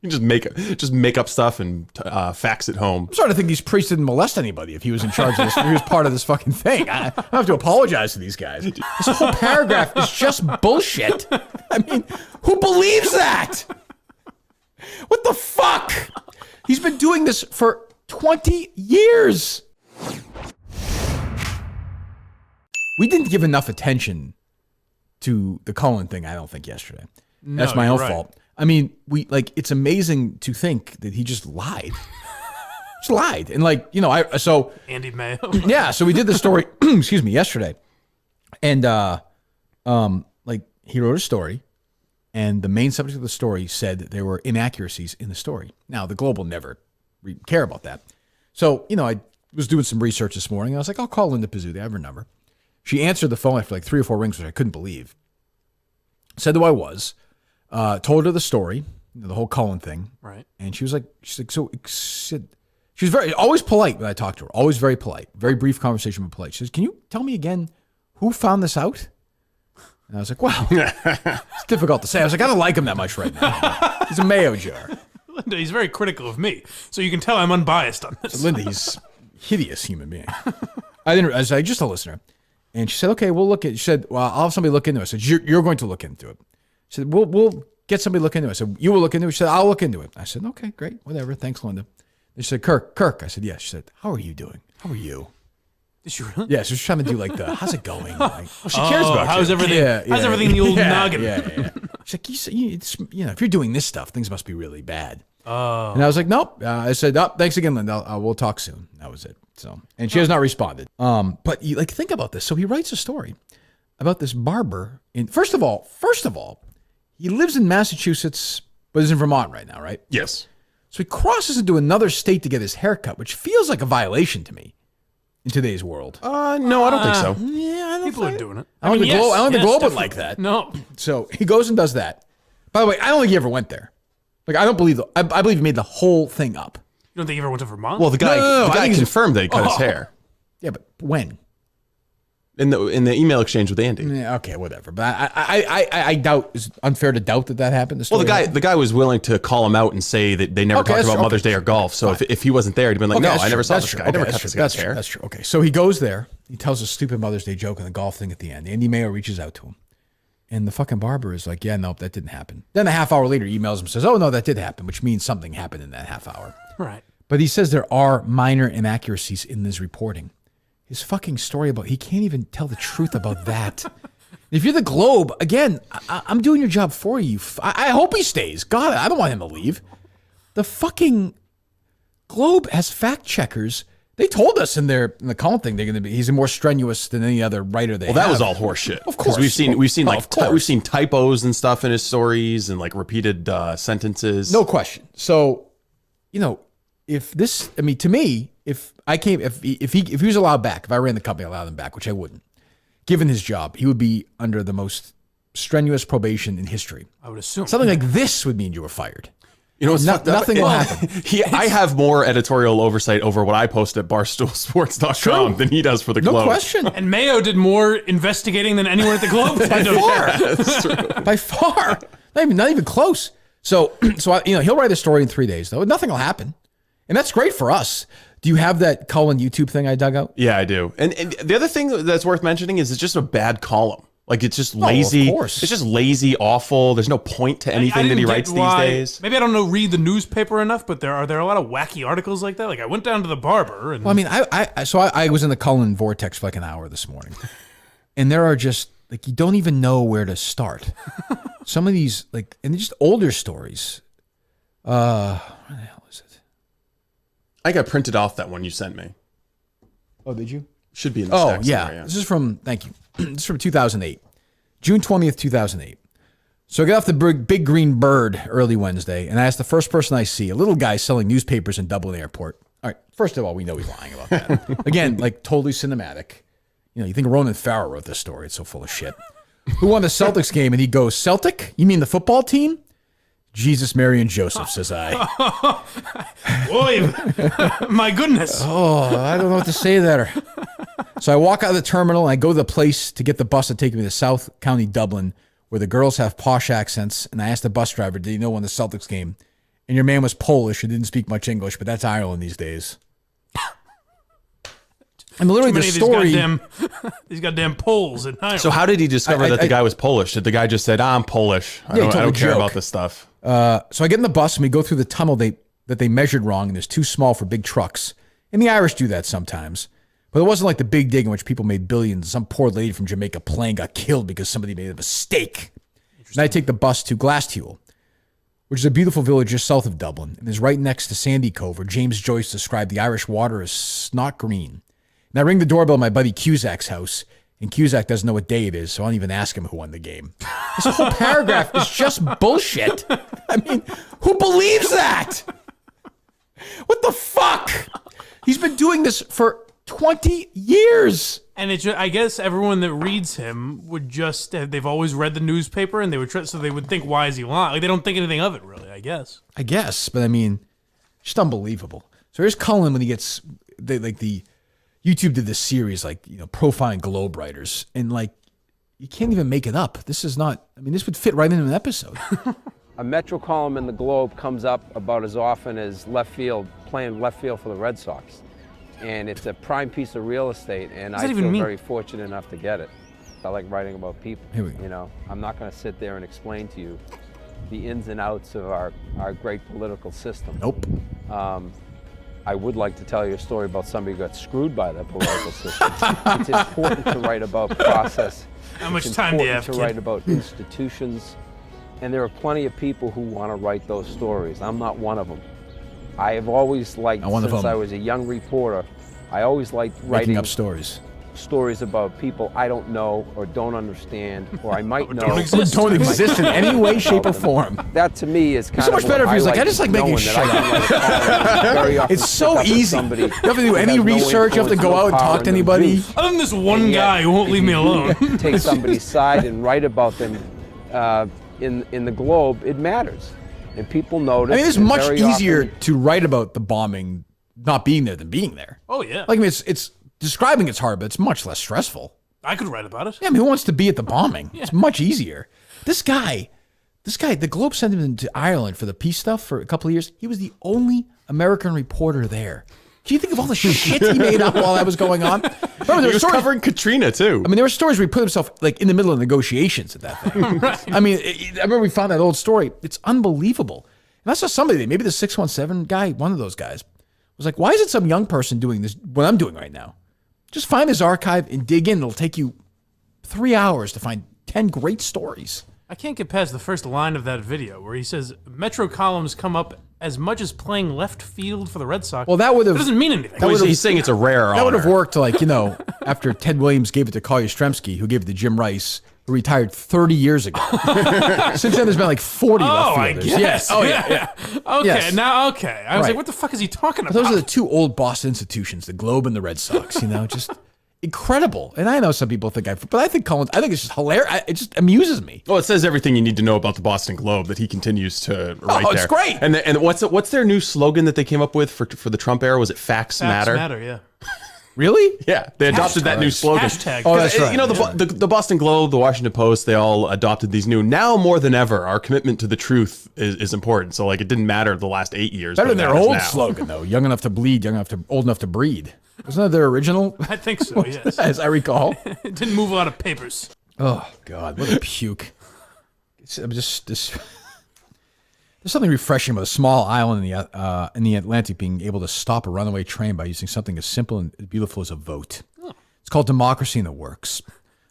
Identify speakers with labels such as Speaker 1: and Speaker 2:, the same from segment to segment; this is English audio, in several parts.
Speaker 1: You just make up stuff and fax it home.
Speaker 2: I'm starting to think these priests didn't molest anybody if he was in charge of this. If he was part of this fucking thing. I have to apologize to these guys. This whole paragraph is just bullshit. I mean, who believes that? What the fuck? He's been doing this for 20 years. We didn't give enough attention to the Cullen thing, I don't think, yesterday. That's my own fault. I mean, it's amazing to think that he just lied. Just lied. And
Speaker 3: Andy Mayo.
Speaker 2: Yeah, so we did the story, excuse me, yesterday. And he wrote a story, and the main subject of the story said that there were inaccuracies in the story. Now, the Globe will never care about that. So, I was doing some research this morning, and I was like, I'll call Linda Pizzuti. I have her number. She answered the phone after 3 or 4 rings, which I couldn't believe. Said who I was. Told her the story, the whole Cullen thing.
Speaker 3: Right.
Speaker 2: And she was like, she was always polite when I talked to her. Always very polite. Very brief conversation, but polite. She says, can you tell me again who found this out? And I was like, well, it's difficult to say. I was like, I don't like him that much right now. He's a Mayo jar.
Speaker 3: Linda, he's very critical of me. So you can tell I'm unbiased on this.
Speaker 2: So Linda, he's a hideous human being. I was like, just a listener. And she said, okay, we'll look at it. She said, well, I'll have somebody look into it. I said, you're going to look into it. She said, we'll get somebody to look into it. I said, you will look into it? She said, I'll look into it. I said, okay, great, whatever. Thanks, Linda. And she said, Kirk. I said, yes. She said, how are you doing? How are you?
Speaker 3: Did she really?
Speaker 2: Yeah, so she's trying to do how's it going? Like, she cares about
Speaker 3: how's
Speaker 2: you.
Speaker 3: everything? How's everything in the old noggin?
Speaker 2: Yeah. She's like, if you're doing this stuff, things must be really bad.
Speaker 3: Oh.
Speaker 2: And I was like, nope. I said, thanks again, Linda. We'll talk soon. That was it. So, and she has not responded. But think about this. So he writes a story about this barber. First of all, he lives in Massachusetts, but is in Vermont right now, right?
Speaker 1: Yes.
Speaker 2: So he crosses into another state to get his haircut, which feels like a violation to me in today's world.
Speaker 1: No, I don't think so.
Speaker 2: Yeah, I don't
Speaker 3: People
Speaker 2: think
Speaker 3: are doing it.
Speaker 2: I don't think the Globe would like that.
Speaker 3: No.
Speaker 2: So he goes and does that. By the way, I don't think he ever went there. I don't believe I believe he made the whole thing up.
Speaker 3: You don't think he ever went to Vermont?
Speaker 1: Well, the guy
Speaker 2: I think
Speaker 1: confirmed that he cut his hair
Speaker 2: Yeah, but when?
Speaker 1: in the email exchange with Andy.
Speaker 2: Yeah, okay, whatever. But I doubt it's unfair to doubt that happened.
Speaker 1: Well, the guy was willing to call him out and say that they never talked about Mother's Day or golf. So if he wasn't there, he'd been like, no, I never saw this guy. I never cut this guy's hair.
Speaker 2: That's true. Okay, so he goes there. He tells a stupid Mother's Day joke on the golf thing at the end. Andy Mayo reaches out to him. And the fucking barber is like, yeah, nope, that didn't happen. Then a half hour later, he emails him and says, oh, no, that did happen, which means something happened in that half hour.
Speaker 3: Right.
Speaker 2: But he says there are minor inaccuracies in this reporting. His fucking story he can't even tell the truth about that. If you're the Globe, again, I'm doing your job for you. I hope he stays. God, I don't want him to leave. The fucking Globe has fact checkers. They told us in the Cullen thing he's more strenuous than any other writer they have.
Speaker 1: Well, that was all horseshit.
Speaker 2: Of course.
Speaker 1: We've seen we've seen typos and stuff in his stories and repeated sentences.
Speaker 2: No question. So, if this, to me, if he was allowed back, if I ran the company, I allowed him back, which I wouldn't. Given his job, he would be under the most strenuous probation in history.
Speaker 3: I would assume
Speaker 2: something like this would mean you were fired.
Speaker 1: Nothing
Speaker 2: will happen.
Speaker 1: I have more editorial oversight over what I post at BarstoolSports.com than he does for the Globe.
Speaker 2: No question.
Speaker 3: And Mayo did more investigating than anyone at the Globe.
Speaker 2: By far. Not even close. So he'll write a story in 3 days, though. Nothing will happen. And that's great for us. Do you have that Cullen YouTube thing I dug out?
Speaker 1: Yeah, I do. And the other thing that's worth mentioning is it's just a bad column. It's just lazy.
Speaker 2: Of course.
Speaker 1: It's just lazy, awful. There's no point to anything that he writes these days.
Speaker 3: Maybe I don't read the newspaper enough, but there are a lot of wacky articles like that. I went down to the barber. And
Speaker 2: I was in the Cullen vortex for an hour this morning. And there are just, you don't even know where to start. Some of these, and they're just older stories. Where the hell is it?
Speaker 1: I got printed off that one you sent me.
Speaker 2: Oh, did you?
Speaker 1: Should be in the stack
Speaker 2: yeah.
Speaker 1: somewhere, yeah.
Speaker 2: This is from, thank you. This is from 2008. June 20th, 2008. So I got off the big green bird early Wednesday, and I asked the first person I see, a little guy selling newspapers in Dublin Airport. All right, first of all, we know he's lying about that. Again, totally cinematic. You think Ronan Farrow wrote this story. It's so full of shit. Who won the Celtics game? And he goes, Celtic? You mean the football team? Jesus, Mary, and Joseph, says I.
Speaker 3: Boy, my goodness.
Speaker 2: Oh, I don't know what to say there. So I walk out of the terminal, and I go to the place to get the bus to take me to South County Dublin, where the girls have posh accents, and I asked the bus driver, did he know when the Celtics game? and your man was Polish and didn't speak much English, but that's Ireland these days. And literally the story...
Speaker 3: These goddamn Poles in Ireland.
Speaker 1: So how did he discover that the guy was Polish? Did the guy just say, I'm Polish. I don't care about this stuff.
Speaker 2: So I get in the bus and we go through the tunnel that they measured wrong, and it's too small for big trucks. And the Irish do that sometimes. But it wasn't like the Big Dig in which people made billions. Some poor lady from Jamaica Plain got killed because somebody made a mistake. And I take the bus to Glasgow, which is a beautiful village just south of Dublin, and is right next to Sandy Cove, where James Joyce described the Irish water as snot green. And I ring the doorbell at my buddy Cusack's house, and Cusack doesn't know what day it is, so I don't even ask him who won the game. This whole paragraph is just bullshit. I mean, who believes that? What the fuck? He's been doing this for 20 years.
Speaker 3: And I guess everyone that reads him would just, they've always read the newspaper, and they would so they would think, why is he lying? Like, they don't think anything of it, really, I guess.
Speaker 2: But I mean, just unbelievable. So here's Cullen when he gets, YouTube did this series, profiling Globe writers, and you can't even make it up. This is not, this would fit right into an episode.
Speaker 4: A Metro column in the Globe comes up about as often as playing left field for the Red Sox. And it's a prime piece of real estate, and I feel very fortunate enough to get it. I like writing about people.
Speaker 2: Here we go.
Speaker 4: You know, I'm not going to sit there and explain to you the ins and outs of our great political system.
Speaker 2: Nope.
Speaker 4: I would like to tell you a story about somebody who got screwed by the political system. It's important to write about process.
Speaker 3: How much time do you have,
Speaker 4: It's important to write about institutions, and there are plenty of people who want to write those stories. I'm not one of them. I have always liked, since I was a young reporter, I always liked writing
Speaker 2: up stories
Speaker 4: about people I don't know or don't understand, or I might know.
Speaker 2: Don't exist in any way, shape, or form.
Speaker 4: That to me is kind of
Speaker 2: so much better if he was I just like making shit up. It's so easy. You have to do any research. You have to go out and talk to anybody.
Speaker 3: Other than this one guy who won't leave me alone.
Speaker 4: Take somebody's side and write about them in the Globe. It matters. And people notice.
Speaker 2: It's much easier to write about the bombing not being there than being there.
Speaker 3: Oh, yeah.
Speaker 2: It's describing it's hard, but it's much less stressful.
Speaker 3: I could write about it.
Speaker 2: Yeah, who wants to be at the bombing? Yeah. It's much easier. This guy, the Globe sent him to Ireland for the peace stuff for a couple of years. He was the only American reporter there. Can you think of all the shit he made up while that was going on?
Speaker 1: Remember, he was covering Katrina, too.
Speaker 2: There were stories where he put himself in the middle of negotiations at that thing. Right. I remember we found that old story. It's unbelievable. And I saw somebody, maybe the 617 guy, one of those guys, was like, why isn't some young person doing this, what I'm doing right now? Just find his archive and dig in. It'll take you 3 hours to find 10 great stories.
Speaker 3: I can't get past the first line of that video where he says, Metro columns come up as much as playing left field for the Red Sox.
Speaker 2: Well, that doesn't
Speaker 3: mean anything.
Speaker 1: He's saying it's a rare honor.
Speaker 2: That would have worked after Ted Williams gave it to Collier Stremski, who gave it to Jim Rice, who retired 30 years ago. Since then, there's been 40 left fielders.
Speaker 3: I guess.
Speaker 2: Yes.
Speaker 3: Oh, yeah. Okay,
Speaker 2: yes.
Speaker 3: now, okay. I was like, what the fuck is he talking about?
Speaker 2: Those are the two old Boston institutions, the Globe and the Red Sox, just incredible. And I know some people think but I think Cullen, it's just hilarious. It just amuses me.
Speaker 1: Well, it says everything you need to know about the Boston Globe that he continues to write there.
Speaker 2: It's great.
Speaker 1: And what's their new slogan that they came up with for the Trump era? Was it Facts Matter?
Speaker 3: Facts Matter, yeah.
Speaker 2: Really?
Speaker 1: Yeah, they adopted that new slogan.
Speaker 3: Hashtag.
Speaker 2: Oh, that's right.
Speaker 1: The Boston Globe, the Washington Post, they all adopted these new. Now more than ever, our commitment to the truth is important. So it didn't matter the last 8 years.
Speaker 2: Better than their old slogan though. Young enough to bleed, old enough to breed. Wasn't that their original?
Speaker 3: I think so. Yes,
Speaker 2: as I recall.
Speaker 3: It didn't move a lot of papers.
Speaker 2: Oh God, what a puke! There's something refreshing about a small island in the Atlantic being able to stop a runaway train by using something as simple and beautiful as a vote. Oh. It's called democracy in the works.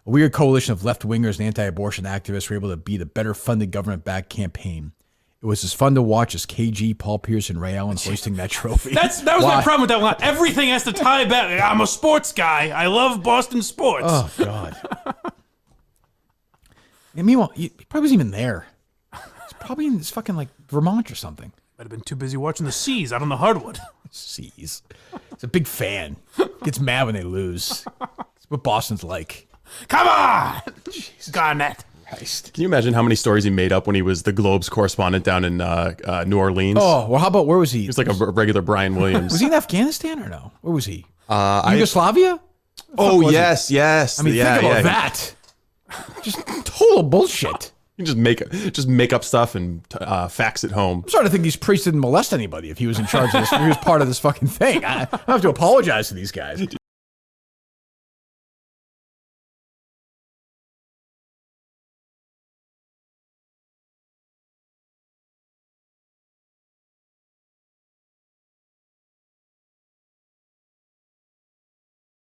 Speaker 2: A weird coalition of left-wingers and anti-abortion activists were able to beat a better-funded government-backed campaign. It was as fun to watch as KG, Paul Pierce, and Ray Allen hoisting that trophy.
Speaker 3: That was my problem with that one. Everything has to tie back. I'm a sports guy. I love Boston sports.
Speaker 2: Oh, God. And meanwhile, he probably wasn't even there. He's probably in fucking Vermont or something.
Speaker 3: Might have been too busy watching the Seas out on the hardwood.
Speaker 2: Seas. He's a big fan. Gets mad when they lose. That's what Boston's like.
Speaker 3: Come on! Garnett.
Speaker 2: Christ.
Speaker 1: Can you imagine how many stories he made up when he was the Globe's correspondent down in New Orleans?
Speaker 2: Oh, well, how about, where was he?
Speaker 1: He was like a regular Brian Williams.
Speaker 2: Was he in Afghanistan or no? Where was he? Yugoslavia?
Speaker 1: Oh, yes.
Speaker 2: Think about that. Just total bullshit.
Speaker 1: You just make up stuff and fax it home.
Speaker 2: I'm starting to think these priests didn't molest anybody if he was in charge of this. If he was part of this fucking thing. I have to apologize to these guys.